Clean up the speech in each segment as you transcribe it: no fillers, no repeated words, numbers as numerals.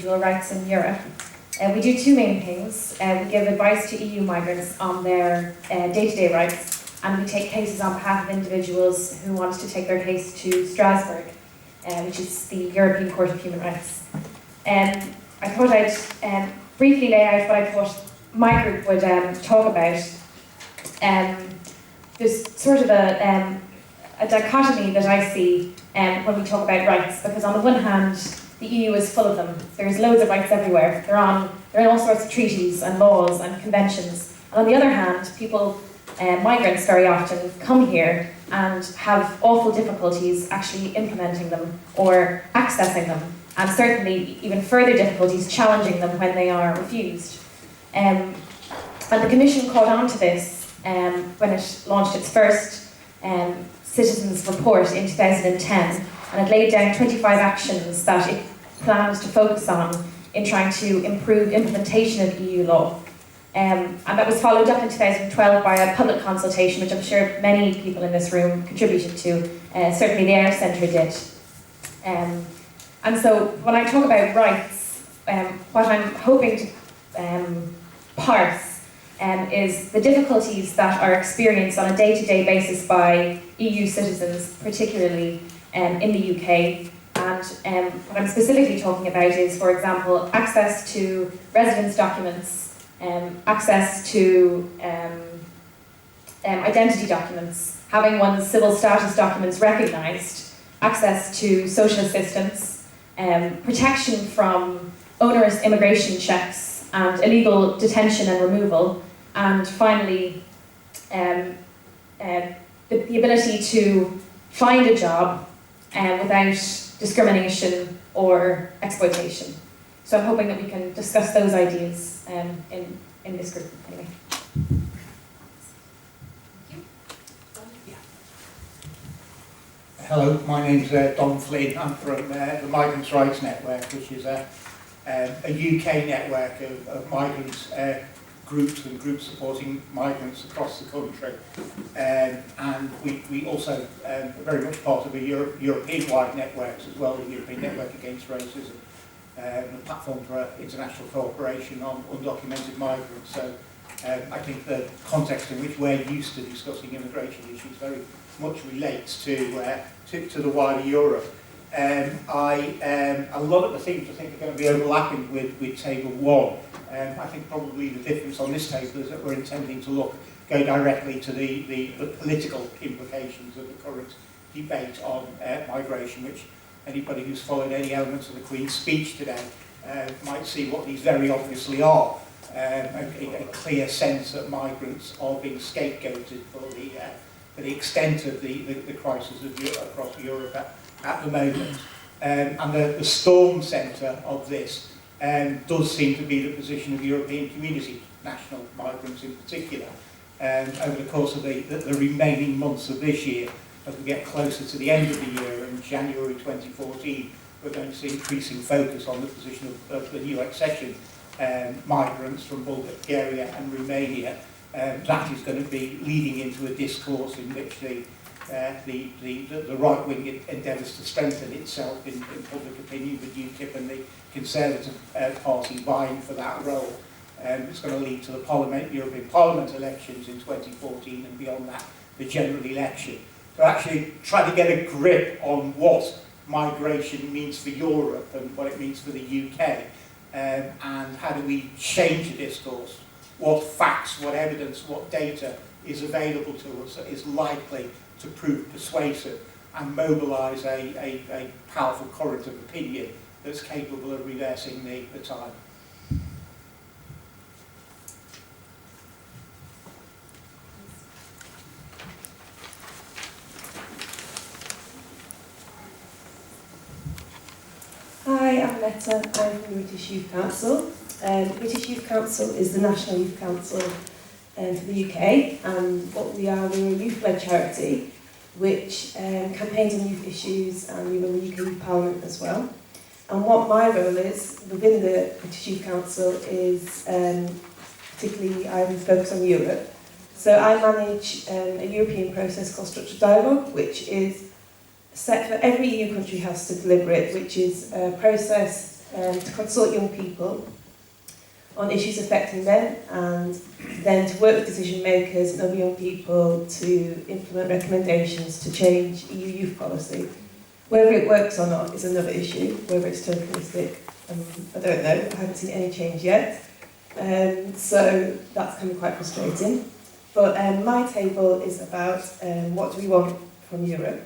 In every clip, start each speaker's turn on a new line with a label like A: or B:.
A: individual rights in Europe. We do two main things. We give advice to EU migrants on their day-to-day rights, and we take cases on behalf of individuals who want to take their case to Strasbourg, which is the European Court of Human Rights. I thought I'd briefly lay out what I thought my group would talk about. There's sort of a dichotomy that I see when we talk about rights, because on the one hand, the EU is full of them. There's loads of rights everywhere. They're in all sorts of treaties and laws and conventions. And on the other hand, people, migrants very often, come here and have awful difficulties actually implementing them or accessing them, and certainly even further difficulties challenging them when they are refused. And the Commission caught on to this when it launched its first Citizens Report in 2010, and it laid down 25 actions that it plans to focus on in trying to improve implementation of EU law. And that was followed up in 2012 by a public consultation, which I'm sure many people in this room contributed to, certainly the Air Centre did. And so when I talk about rights, what I'm hoping to parse is the difficulties that are experienced on a day-to-day basis by EU citizens, particularly in the UK. And what I'm specifically talking about is, for example, access to residence documents, access to identity documents, having one's civil status documents recognised, access to social assistance, protection from onerous immigration checks and illegal detention and removal, and finally the ability to find a job without discrimination or exploitation. So I'm hoping that we can discuss those ideas in this group anyway.
B: Hello, my name's Don Flynn. I'm from the Migrants' Rights Network, which is a UK network of migrants, groups and groups supporting migrants across the country. And we also are very much part of a European-wide networks as well, the European Network Against Racism, a platform for international cooperation on undocumented migrants. So I think the context in which we're used to discussing immigration issues very much relates to the wider Europe. A lot of the things I think are going to be overlapping with Table 1. I think probably the difference on this table is that we're intending to go directly to the political implications of the current debate on migration, which anybody who's followed any elements of the Queen's speech today might see what these very obviously are. A clear sense that migrants are being scapegoated for the extent of the crisis across Europe at the moment. And the storm centre of this does seem to be the position of European community, national migrants in particular. Over the course of the remaining months of this year, as we get closer to the end of the year, in January 2014, we're going to see increasing focus on the position of the new accession migrants from Bulgaria and Romania. That is going to be leading into a discourse in which the right wing endeavours to strengthen itself in public opinion, with UKIP and the Conservative Party vying for that role. It's going to lead to the European Parliament elections in 2014, and beyond that, the general election. So actually try to get a grip on what migration means for Europe and what it means for the UK, and how do we change the discourse, what facts, what evidence, what data is available to us that is likely to prove persuasive and mobilise a powerful current of opinion that's capable of reversing the tide.
C: Hi, I'm Netta. I'm from the British Youth Council. The British Youth Council is the national youth council for the UK, and what we're a youth-led charity which campaigns on youth issues, and we run the UK Youth Parliament as well. And what my role is within the British Youth Council is particularly I'm focused on Europe. So I manage a European process called Structured Dialogue, which is set for every EU country has to deliver it, which is a process to consult young people on issues affecting them, and then to work with decision makers and other young people to implement recommendations to change EU youth policy. Whether it works or not is another issue, whether it's tokenistic, I don't know, I haven't seen any change yet. So that's can be quite frustrating. But my table is about what do we want from Europe.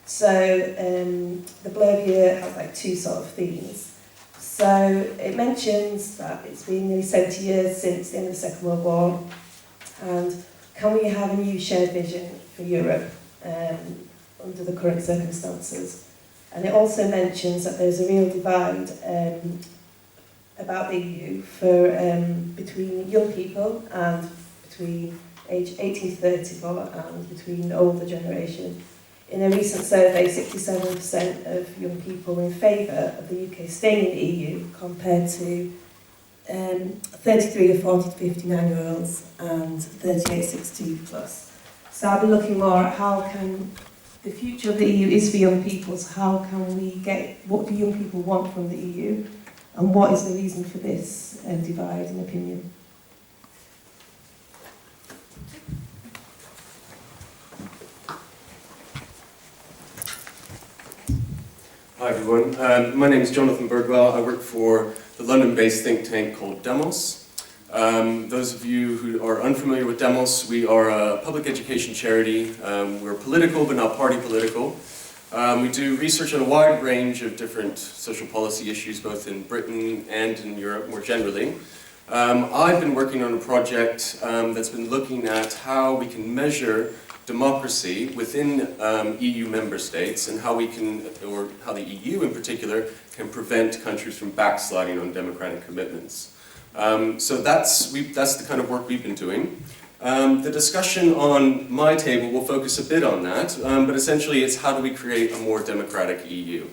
C: So the blurb here has like two sort of themes. So it mentions that it's been nearly 70 years since the end of the Second World War, and can we have a new shared vision for Europe under the current circumstances? And it also mentions that there's a real divide about the EU for between young people and between age 18 to 34 and between the older generation. In a recent survey, 67% of young people were in favour of the UK staying in the EU, compared to 33 to 40 to 59-year-olds and 38 60 plus. So I'll be looking more at how can the future of the EU is for young people, so how can we get, what do young people want from the EU, and what is the reason for this divide in opinion?
D: Hi everyone, my name is Jonathan Bergwell. I work for the London-based think tank called Demos. Those of you who are unfamiliar with Demos, we are a public education charity. We're political but not party political. We do research on a wide range of different social policy issues, both in Britain and in Europe more generally. I've been working on a project that's been looking at how we can measure democracy within EU member states, and how we can, or how the EU in particular, can prevent countries from backsliding on democratic commitments. So that's the kind of work we've been doing. The discussion on my table will focus a bit on that, but essentially it's how do we create a more democratic EU.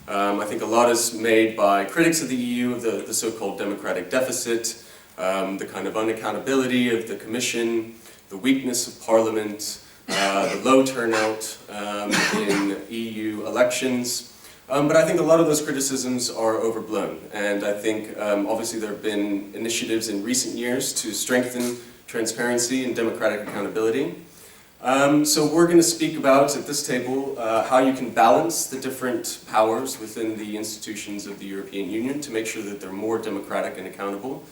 D: I think a lot is made by critics of the EU, of the so-called democratic deficit, the kind of unaccountability of the Commission, the weakness of Parliament, the low turnout in EU elections. But I think a lot of those criticisms are overblown, and I think obviously there have been initiatives in recent years to strengthen transparency and democratic accountability. So we're going to speak about, at this table, how you can balance the different powers within the institutions of the European Union to make sure that they're more democratic and accountable.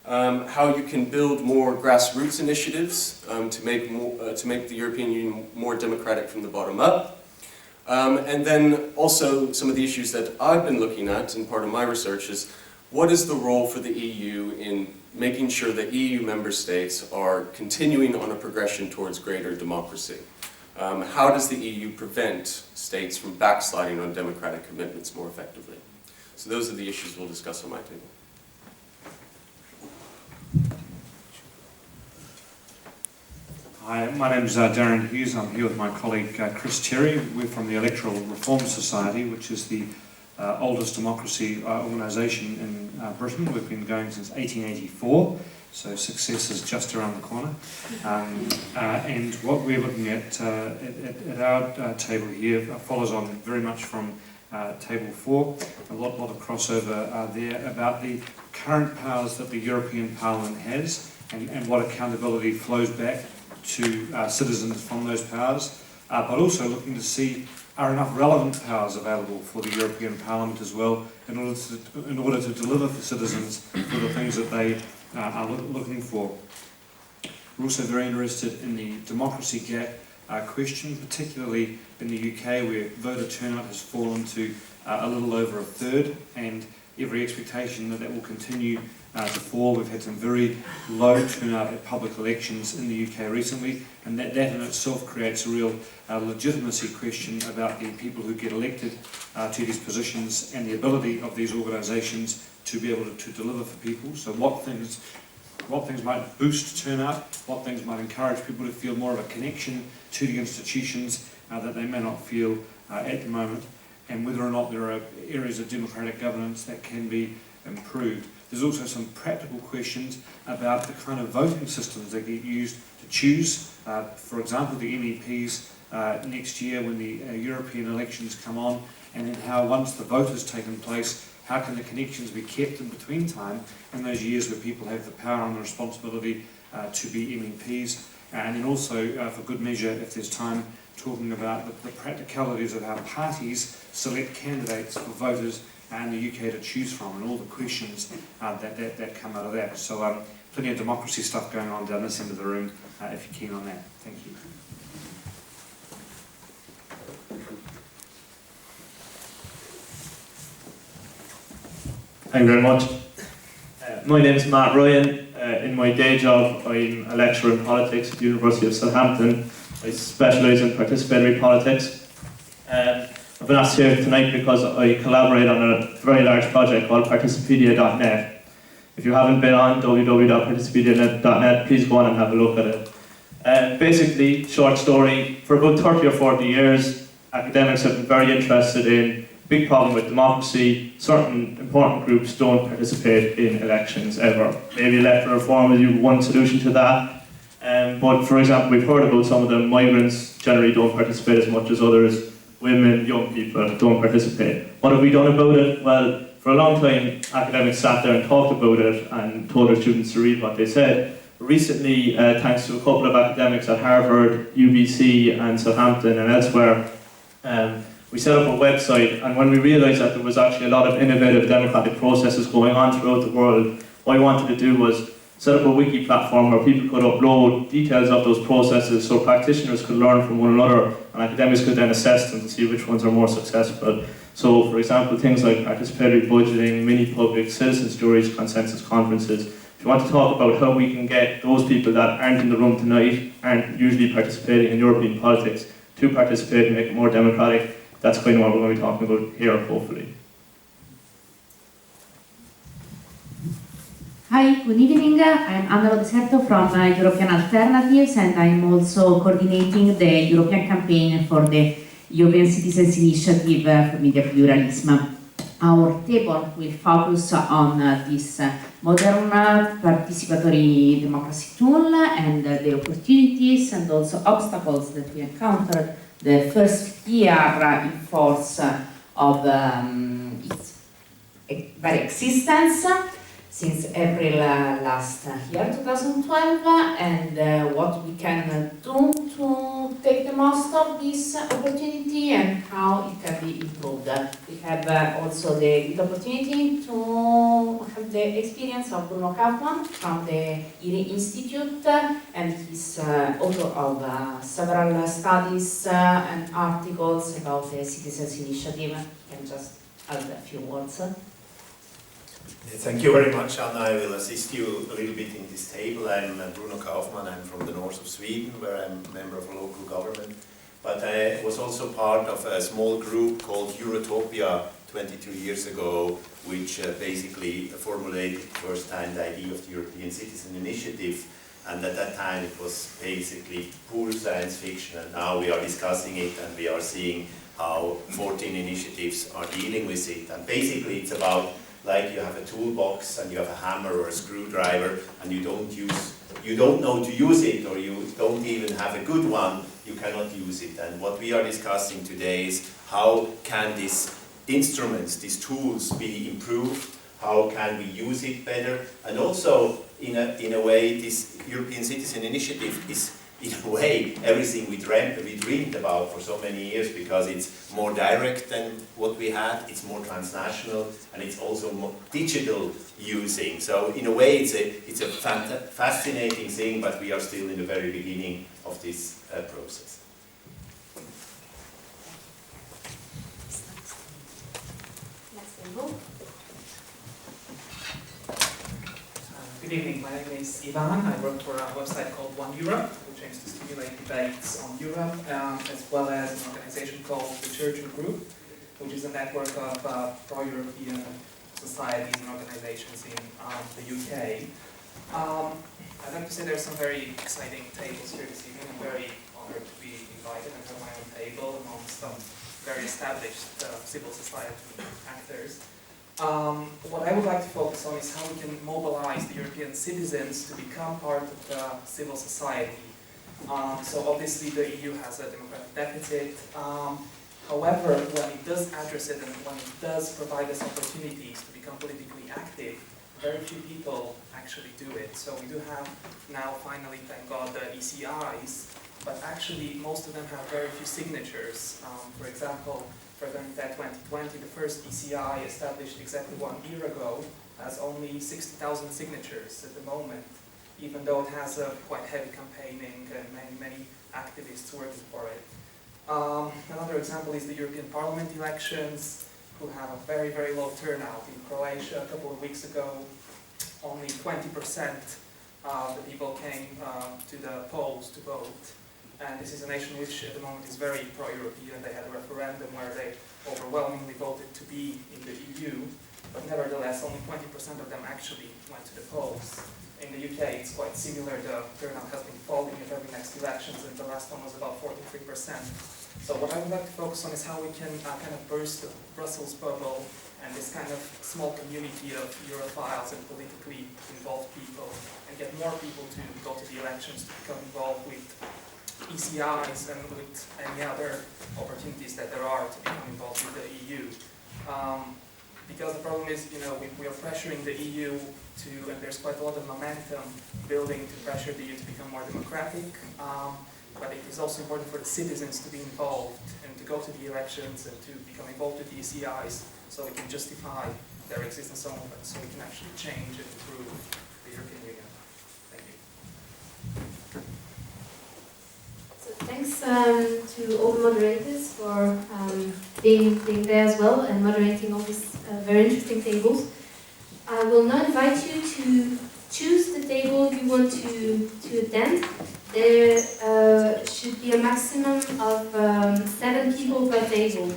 D: How you can build more grassroots initiatives to make the European Union more democratic from the bottom up. And then also some of the issues that I've been looking at, and part of my research, is what is the role for the EU in making sure that EU member states are continuing on a progression towards greater democracy? How does the EU prevent states from backsliding on democratic commitments more effectively? So those are the issues we'll discuss on my table.
E: Hi, my name is Darren Hughes. I'm here with my colleague Chris Terry. We're from the Electoral Reform Society, which is the oldest democracy organisation in Britain. We've been going since 1884, so success is just around the corner. And what we're looking at our table here follows on very much from Table 4. A lot of crossover there about the current powers that the European Parliament has, and what accountability flows back to citizens from those powers, but also looking to see are enough relevant powers available for the European Parliament as well in order to deliver for citizens for the things that they are looking for. We're also very interested in the democracy gap question, particularly in the UK, where voter turnout has fallen to a little over a third, and every expectation that that will continue to fall. We've had some very low turnout at public elections in the UK recently, and that in itself creates a real legitimacy question about the people who get elected to these positions and the ability of these organisations to be able to deliver for people. So what things might boost turnout, what things might encourage people to feel more of a connection to the institutions that they may not feel at the moment, and whether or not there are areas of democratic governance that can be improved. There's also some practical questions about the kind of voting systems that get used to choose, for example, the MEPs next year when the European elections come on, and then how, once the vote has taken place, how can the connections be kept in between time in those years where people have the power and the responsibility to be MEPs, and then also, for good measure, if there's time, talking about the practicalities of how parties select candidates for voters in the UK to choose from, and all the questions that come out of that. So plenty of democracy stuff going on down this end of the room, if you're keen on that. Thank you.
F: Thank you very much. My name is Matt Ryan. In my day job, I'm a lecturer in politics at the University of Southampton. I specialise in participatory politics. I've been asked here tonight because I collaborate on a very large project called Participedia.net. If you haven't been on www.participedia.net, please go on and have a look at it. Basically, short story, for about 30 or 40 years, academics have been very interested in big problem with democracy. Certain important groups don't participate in elections ever. Maybe electoral reform is one solution to that. But for example, we've heard about some of them. Migrants generally don't participate as much as others. Women, young people don't participate. What have we done about it? Well, for a long time, academics sat there and talked about it and told their students to read what they said. Recently, thanks to a couple of academics at Harvard, UBC and Southampton and elsewhere, we set up a website, and when we realised that there was actually a lot of innovative democratic processes going on throughout the world, what we wanted to do was set up a wiki platform where people could upload details of those processes so practitioners could learn from one another and academics could then assess them to see which ones are more successful. So, for example, things like participatory budgeting, mini-public, citizens' juries, consensus conferences. If you want to talk about how we can get those people that aren't in the room tonight, aren't usually participating in European politics, to participate and make it more democratic, that's kind of what we're going to be talking about here, hopefully.
G: Hi, good evening. I'm Anna Deserto from European Alternatives, and I'm also coordinating the European campaign for the European Citizens Initiative for Media Pluralism. Our table will focus on this modern participatory democracy tool and the opportunities and also obstacles that we encountered the first year in force of its very existence, since April last year, 2012, and what we can do to take the most of this opportunity and how it can be improved. We have also the opportunity to have the experience of Bruno Kaufmann from the IRI Institute, and he's author of several studies and articles about the Citizens Initiative. You can just add a few words.
H: Thank you very much, Anna. I will assist you a little bit in this table. I'm Bruno Kaufmann. I'm from the north of Sweden, where I'm a member of a local government. But I was also part of a small group called Utopia 22 years ago, which basically formulated first time the idea of the European Citizen Initiative. And at that time it was basically pure science fiction, and now we are discussing it and we are seeing how 14 initiatives are dealing with it. And basically it's about, like, you have a toolbox and you have a hammer or a screwdriver and you don't know to use it, or you don't even have a good one, you cannot use it. And what we are discussing today is how can these instruments, these tools be improved, how can we use it better, and also in a way this European Citizen Initiative is in a way everything we dreamed about for so many years, because it's more direct than what we had, it's more transnational, and it's also more digital using. So in a way it's a fascinating thing, but we are still in the very beginning of this process.
I: Good evening, my name is Ivan. I work for a website called One Europe, which aims to stimulate debates on Europe, as well as an organization called the Churchill Group, which is a network of pro-European societies and organizations in the UK. I'd like to say there's some very exciting tables here this evening. I'm very honored to be invited and have my own table amongst some very established civil society actors. What I would like to focus on is how we can mobilize the European citizens to become part of the civil society. So obviously the EU has a democratic deficit. However, when it does address it and when it does provide us opportunities to become politically active, very few people actually do it. So we do have now, finally, thank God, the ECIs, but actually most of them have very few signatures. For example, for that 2020, the first ECI established exactly 1 year ago has only 60,000 signatures at the moment, even though it has a quite heavy campaigning and many activists working for it. Another example is the European Parliament elections, who have a very low turnout. In Croatia, a couple of weeks ago, only 20% of the people came to the polls to vote. And this is a nation which at the moment is very pro-European. They had a referendum where they overwhelmingly voted to be in the EU, but nevertheless only 20% of them actually went to the polls. In the UK it's quite similar. The turnout has been falling at every next elections, and the last one was about 43%. So what I would like to focus on is how we can kind of burst the Brussels bubble and this kind of small community of Europhiles and politically involved people, and get more people to go to the elections, to become involved with ECIs and with any other opportunities that there are to become involved with the EU. Because the problem is, we are pressuring the EU to, and there's quite a lot of momentum building to pressure the EU to become more democratic, but it is also important for the citizens to be involved and to go to the elections and to become involved with the ECIs so we can justify their existence on them, so we can actually change and improve the European Union. Thank you.
J: So thanks to all the moderators for being there as well and moderating all these very interesting tables. I will now invite you to choose the table you want to attend. There should be a maximum of 7 people per table.